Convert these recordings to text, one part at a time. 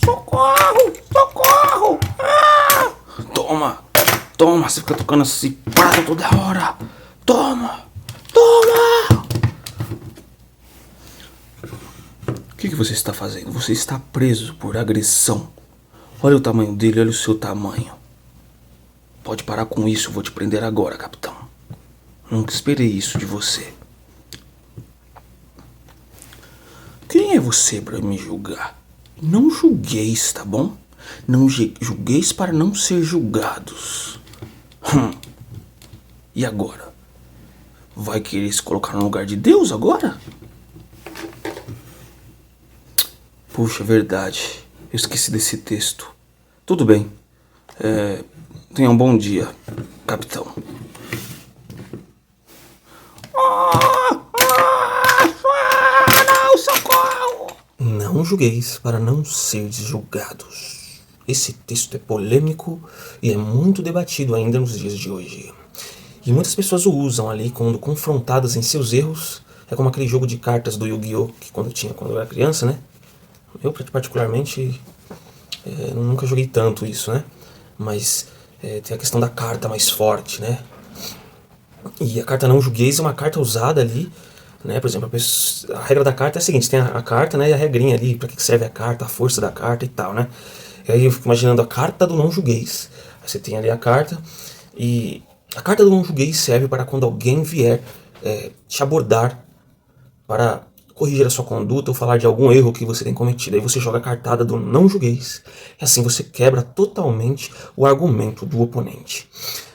Socorro! Socorro! Ah! Toma, você fica tocando esse prato toda hora. Toma! O que você está fazendo? Você está preso por agressão. Olha o tamanho dele, olha o seu tamanho. Pode parar com isso, eu vou te prender agora, capitão. Nunca esperei isso de você. Quem é você para me julgar? Não julgueis, tá bom? Não julgueis para não ser julgados. E agora? Vai querer se colocar no lugar de Deus agora? Puxa, verdade. Eu esqueci desse texto. Tudo bem. Tenha um bom dia, capitão. Não, socorro! Não julgueis para não seres julgados. Esse texto é polêmico e é muito debatido ainda nos dias de hoje. E muitas pessoas o usam ali quando confrontadas em seus erros. É como aquele jogo de cartas do Yu-Gi-Oh! Que quando eu era criança, né? Eu particularmente nunca joguei tanto isso, né? Mas tem a questão da carta mais forte, né? E a carta não julgueis é uma carta usada ali, né? Por exemplo, a regra da carta é a seguinte: tem a carta, né? E a regrinha ali, para que serve a carta, a força da carta e tal, né? E aí eu fico imaginando a carta do não julgueis. Aí você tem ali a carta, e a carta do não julgueis serve para quando alguém vier te abordar para corrigir a sua conduta ou falar de algum erro que você tem cometido. Aí você joga a cartada do não julgueis. E assim você quebra totalmente o argumento do oponente.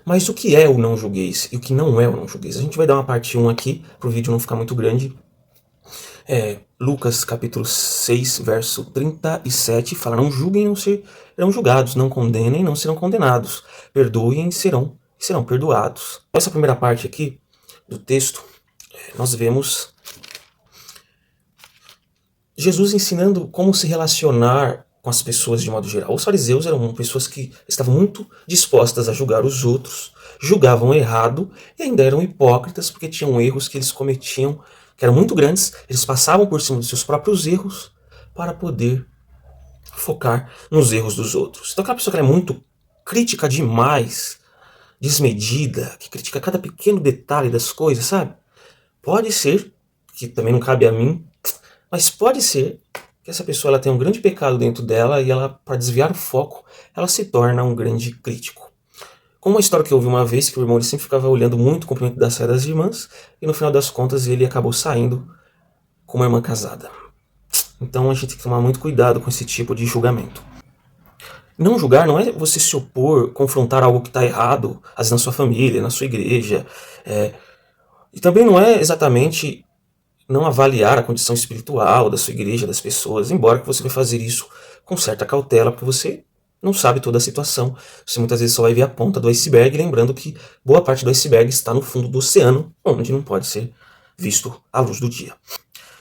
Mas o que é o não julgueis e o que não é o não julgueis? A gente vai dar uma parte 1 aqui, para o vídeo não ficar muito grande. Lucas capítulo 6, verso 37, fala: não julguem, não serão julgados, não condenem, não serão condenados, perdoem e serão perdoados. Essa primeira parte aqui do texto, nós vemos Jesus ensinando como se relacionar com as pessoas de modo geral. Os fariseus eram pessoas que estavam muito dispostas a julgar os outros, julgavam errado e ainda eram hipócritas porque tinham erros que eles cometiam que eram muito grandes. Eles passavam por cima dos seus próprios erros para poder focar nos erros dos outros. Então aquela pessoa que é muito crítica demais, desmedida, que critica cada pequeno detalhe das coisas, sabe? Pode ser, que também não cabe a mim, mas pode ser que essa pessoa ela tenha um grande pecado dentro dela e ela, para desviar o foco, ela se torna um grande crítico. Como uma história que eu ouvi uma vez, que o irmão ele sempre ficava olhando muito o comprimento da saia das irmãs, e no final das contas ele acabou saindo com uma irmã casada. Então a gente tem que tomar muito cuidado com esse tipo de julgamento. Não julgar não é você se opor, confrontar algo que está errado, às vezes na sua família, na sua igreja. E também não é exatamente não avaliar a condição espiritual da sua igreja, das pessoas, embora que você vai fazer isso com certa cautela, porque você não sabe toda a situação. Você muitas vezes só vai ver a ponta do iceberg, lembrando que boa parte do iceberg está no fundo do oceano, onde não pode ser visto à luz do dia.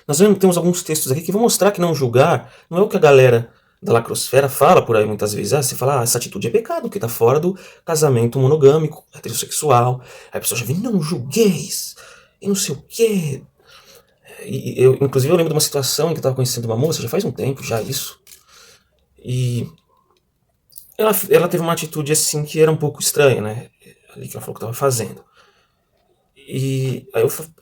Nós temos alguns textos aqui que vão mostrar que não julgar não é o que a galera da lacrosfera fala por aí muitas vezes. Você fala, essa atitude é pecado, porque está fora do casamento monogâmico, heterossexual. Aí a pessoa já vem, não julgueis, e não sei o quê. Inclusive eu lembro de uma situação em que eu estava conhecendo uma moça, já faz um tempo já isso, e ela teve uma atitude assim que era um pouco estranha, né, ali que ela falou que estava fazendo. E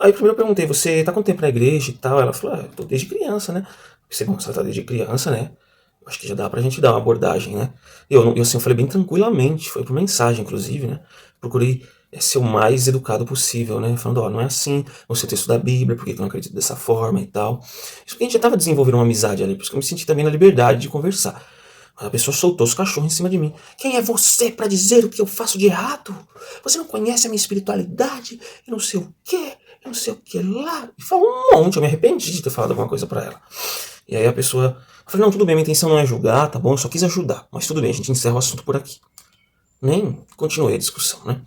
aí primeiro eu perguntei, você tá quanto tempo na igreja e tal? Ela falou, eu tô desde criança, né? Você, bom, você tá desde criança, né? Eu acho que já dá pra gente dar uma abordagem, né? Eu assim, eu falei bem tranquilamente, foi por mensagem, inclusive, né? Procurei ser o mais educado possível, né? Falando, não é assim, você texto da Bíblia, por que eu não acredito dessa forma e tal. Isso que a gente já tava desenvolvendo uma amizade ali, por isso que eu me senti também na liberdade de conversar. Mas a pessoa soltou os cachorros em cima de mim. Quem é você para dizer o que eu faço de errado? Você não conhece a minha espiritualidade e não sei o quê, e não sei o que lá. E falou um monte, eu me arrependi de ter falado alguma coisa para ela. E aí a pessoa... Eu falei, não, tudo bem, minha intenção não é julgar, tá bom? Eu só quis ajudar. Mas tudo bem, a gente encerra o assunto por aqui. Nem continuei a discussão, né?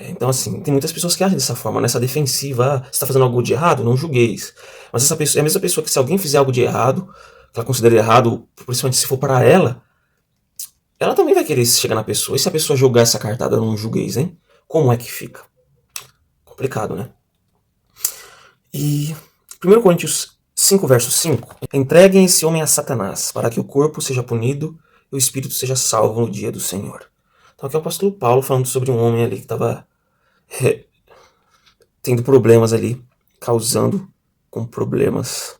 Então, assim, tem muitas pessoas que agem dessa forma, nessa defensiva. Você tá fazendo algo de errado? Não julgueis. Mas essa pessoa é a mesma pessoa que se alguém fizer algo de errado, que ela considera errado, principalmente se for para ela também vai querer chegar na pessoa. E se a pessoa jogar essa cartada, não julgueis, hein? Como é que fica? Complicado, né? E 1 Coríntios 5, verso 5. Entreguem esse homem a Satanás, para que o corpo seja punido e o espírito seja salvo no dia do Senhor. Então aqui é o apóstolo Paulo falando sobre um homem ali que estava tendo problemas ali, causando com problemas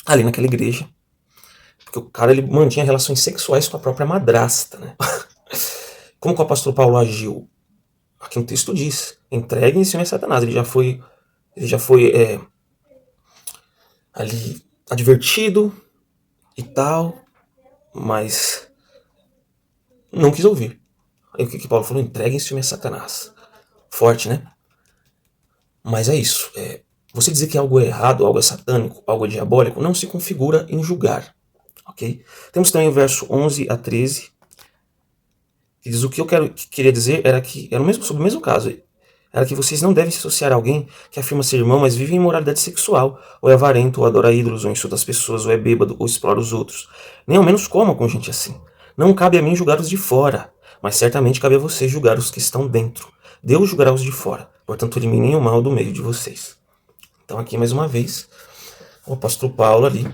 ali naquela igreja. Porque o cara ele mantinha relações sexuais com a própria madrasta, né? Como que o apóstolo Paulo agiu? Aqui no texto diz, entreguem esse homem a Satanás. Ele já foi ali advertido e tal, mas não quis ouvir. Aí o que Paulo falou? Entreguem esse homem a Satanás. Forte, né? Mas é isso. Você dizer que algo é errado, algo é satânico, algo é diabólico, não se configura em julgar. Ok? Temos também o verso 11 a 13, que diz o que eu queria dizer era sobre o mesmo caso. Era que vocês não devem se associar a alguém que afirma ser irmão, mas vive em imoralidade sexual, ou é avarento, ou adora ídolos, ou insulta as pessoas, ou é bêbado, ou explora os outros. Nem ao menos comam com gente assim. Não cabe a mim julgar os de fora, mas certamente cabe a vocês julgar os que estão dentro. Deus julgará os de fora, portanto eliminem o mal do meio de vocês. Então aqui mais uma vez, o apóstolo Paulo ali,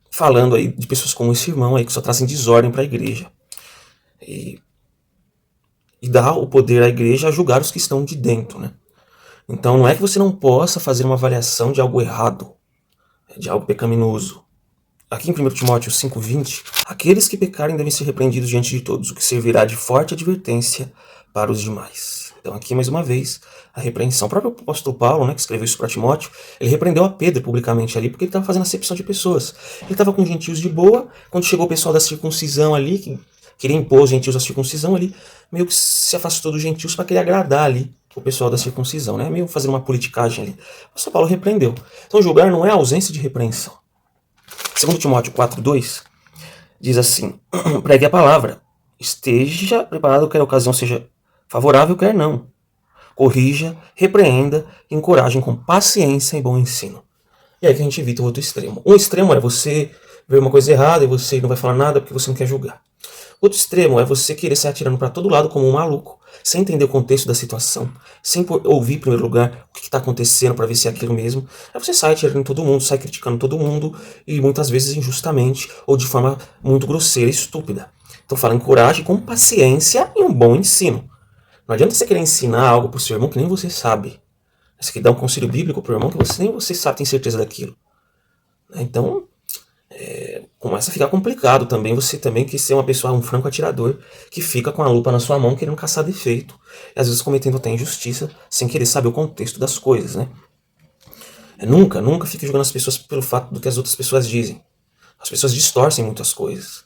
falando aí de pessoas como esse irmão aí, que só trazem desordem para a igreja. E dá o poder à igreja a julgar os que estão de dentro, né? Então não é que você não possa fazer uma avaliação de algo errado, de algo pecaminoso. Aqui em 1 Timóteo 5,20, aqueles que pecarem devem ser repreendidos diante de todos, o que servirá de forte advertência para os demais. Então aqui mais uma vez a repreensão. O próprio apóstolo Paulo, né, que escreveu isso para Timóteo, ele repreendeu a Pedro publicamente ali, porque ele estava fazendo acepção de pessoas. Ele estava com gentios de boa, quando chegou o pessoal da circuncisão ali, que queria impor os gentios à circuncisão ali, meio que se afastou dos gentios para querer agradar ali o pessoal da circuncisão, né? Meio fazer uma politicagem ali. O apóstolo Paulo repreendeu. Então julgar não é a ausência de repreensão. 2 Timóteo 4,2 diz assim, pregue a palavra, esteja preparado quer a ocasião seja favorável, quer não. Corrija, repreenda e encorajem com paciência e bom ensino. E aí que a gente evita o outro extremo. Um extremo é você ver uma coisa errada e você não vai falar nada porque você não quer julgar. Outro extremo é você querer sair atirando para todo lado como um maluco, sem entender o contexto da situação, sem ouvir em primeiro lugar o que está acontecendo para ver se é aquilo mesmo. Aí você sai atirando em todo mundo, sai criticando todo mundo e muitas vezes injustamente ou de forma muito grosseira e estúpida. Então fala em coragem, com paciência e um bom ensino. Não adianta você querer ensinar algo para o seu irmão que nem você sabe. Você quer dar um conselho bíblico para o irmão que nem você sabe, tem certeza daquilo. Então, começa a ficar complicado também você também que ser uma pessoa, um franco atirador, que fica com a lupa na sua mão querendo caçar defeito. E às vezes cometendo até injustiça, sem querer saber o contexto das coisas, né? Nunca fique julgando as pessoas pelo fato do que as outras pessoas dizem. As pessoas distorcem muitas coisas.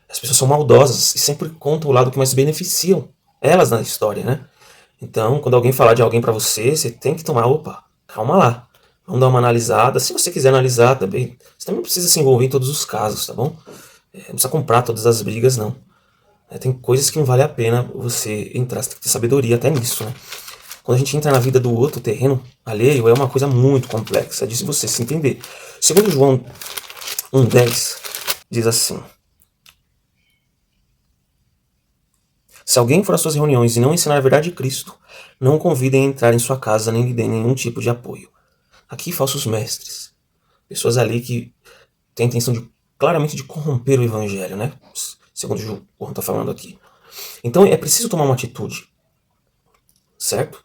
As pessoas são maldosas e sempre contam o lado que mais beneficiam elas na história, né? Então, quando alguém falar de alguém pra você, você tem que tomar, opa, calma lá. Vamos dar uma analisada. Se você quiser analisar também, você também não precisa se envolver em todos os casos, tá bom? Não precisa comprar todas as brigas, não. Tem coisas que não vale a pena você entrar, você tem que ter sabedoria até nisso, né? Quando a gente entra na vida do outro, o terreno alheio, é uma coisa muito complexa, de você se entender. Segundo João 1,10, diz assim: se alguém for às suas reuniões e não ensinar a verdade de Cristo, não o convidem a entrar em sua casa, nem lhe deem nenhum tipo de apoio. Aqui, falsos mestres. Pessoas ali que têm a intenção claramente de corromper o evangelho, né? Segundo o João está falando aqui. Então é preciso tomar uma atitude. Certo?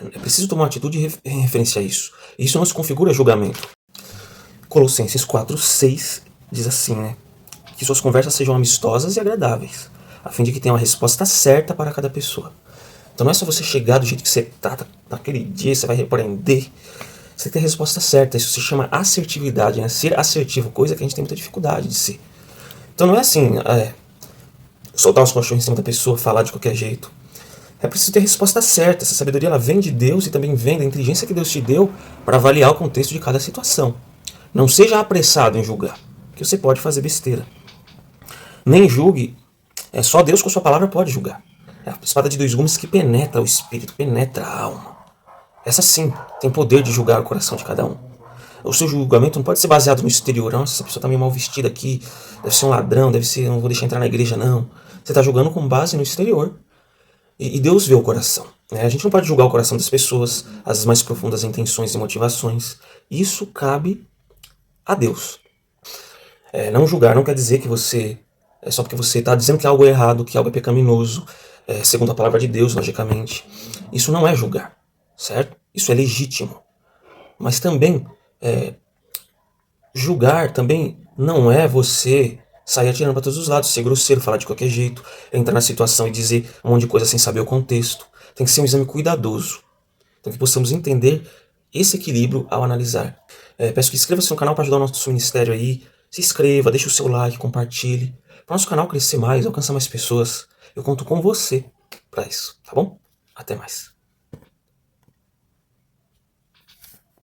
É preciso tomar uma atitude em referência a isso. E isso não se configura julgamento. Colossenses 4,6 diz assim, né? Que suas conversas sejam amistosas e agradáveis, a fim de que tenham a resposta certa para cada pessoa. Então não é só você chegar do jeito que você trata naquele dia, você vai repreender. Você tem que ter a resposta certa. Isso se chama assertividade, né? Ser assertivo, coisa que a gente tem muita dificuldade de ser. Então não é assim, soltar os cachorros em cima da pessoa, falar de qualquer jeito. É preciso ter a resposta certa. Essa sabedoria ela vem de Deus e também vem da inteligência que Deus te deu para avaliar o contexto de cada situação. Não seja apressado em julgar, que você pode fazer besteira. Nem julgue, só Deus com a sua palavra pode julgar. É a espada de dois gumes que penetra o espírito, penetra a alma. Essa sim tem poder de julgar o coração de cada um. O seu julgamento não pode ser baseado no exterior. Nossa, essa pessoa está meio mal vestida aqui, deve ser um ladrão, não vou deixar entrar na igreja não. Você está julgando com base no exterior. E Deus vê o coração. Né? A gente não pode julgar o coração das pessoas, as mais profundas intenções e motivações. Isso cabe a Deus. Não julgar não quer dizer que você, só porque você está dizendo que algo é errado, que algo é pecaminoso, segundo a palavra de Deus, logicamente. Isso não é julgar, certo? Isso é legítimo. Mas também, julgar também não é você sair atirando para todos os lados, ser grosseiro, falar de qualquer jeito, entrar na situação e dizer um monte de coisa sem saber o contexto. Tem que ser um exame cuidadoso. Então que possamos entender esse equilíbrio ao analisar. Peço que inscreva-se no canal para ajudar o nosso ministério aí. Se inscreva, deixe o seu like, compartilhe. Para o nosso canal crescer mais, alcançar mais pessoas. Eu conto com você para isso, tá bom? Até mais.